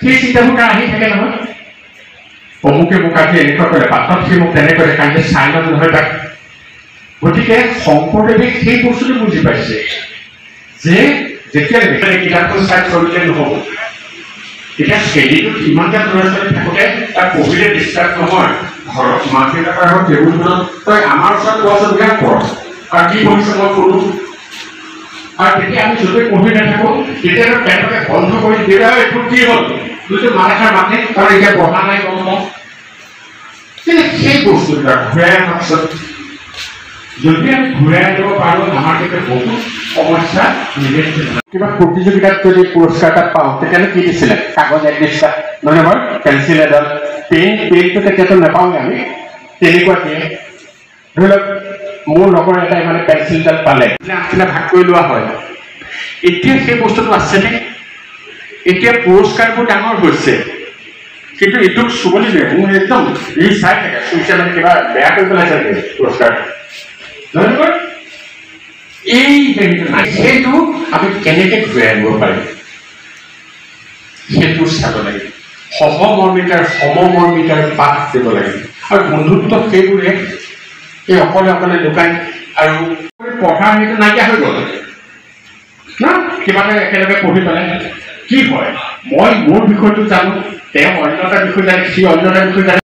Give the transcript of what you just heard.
সেই চিন্তাবোৰ আহি থাকে নহয় অমুকে মোক আজি এনেকুৱা কৰে বাটত সি মোক তেনেকৈ কাইলৈ চাই ল'ম নহয় তাক গতিকে শংকৰদেৱে সেই বস্তুটো বুজি পাইছে যে যেতিয়ালৈকে কিতাপখন চাই চলিলে নহ'ব এতিয়া শ্ৰেণীটোত ইমানটা ল'ৰা ছোৱালী থাকোঁতে তাক পঢ়িলে ডিষ্টাৰ্ব নহয় ঘৰত মাক দেউতাকৰ আগত টেবুলখনত তই আমাৰ ওচৰত ল'ৰা ছোৱালীবিলাক পঢ় আৰু কি পঢ়িছে মই ক'লো আৰু তেতিয়া আমি য'তেই পঢ়ি নাথাকোঁ তেতিয়াতো তেওঁলোকে বন্ধ কৰি দিয়ে এইটো কি হ'ল দুইটো মাথাষাৰ মাতে আৰু এতিয়া পঢ়া নাই গম পাওঁ কিন্তু সেই বস্তুবিলাক ঘূৰাই অনাৰ পিছত যদি আমি ঘূৰাই আনিব পাৰোঁ আমাৰ ক্ষেত্ৰত বহুত সমস্যা কিবা প্ৰতিযোগিতাত যদি পুৰস্কাৰ এটা পাওঁ তেতিয়াহ'লে কি দিছিলে কাগজ এক দিছা নহয় বাৰু পেঞ্চিল এডাল পেনটো তেতিয়াতো নাপাওঁগৈ আমি তেনেকুৱা দিয়ে ধৰি লওক মোৰ লগৰ এটাই মানে পেঞ্চিলডাল পালে আগদিনা ভাগ কৰি লোৱা হয় এতিয়া সেই বস্তুটো আছেনে এতিয়া পুৰস্কাৰবোৰ ডাঙৰ হৈছে কিন্তু এইটোক চুবলি দিয়ে মোৰ একদম ই চাই থাকে চুইছে মানে কিবা বেয়া কৰি পেলাইছে পুৰস্কাৰ নহয় বাৰু এই হেৰিটো নাই সেইটো আমি কেনেকৈ ঘূৰাই আনিব পাৰিম সেইটো চাব লাগে সমমৰ্মিতাৰ পাঠ দিব লাগে আৰু বন্ধুত্ব সেইবোৰে এই অকলে অকলে লুকাই আৰু পঢ়াৰ সেইটো নাইকিয়া হৈ গ'ল না কিবা এটা একেলগে পঢ়ি পেলাই কি হয় মই মোৰ বিষয়টো জানো তেওঁ অন্য এটা বিষয় জানে সি অন্য এটা বিষয় জানে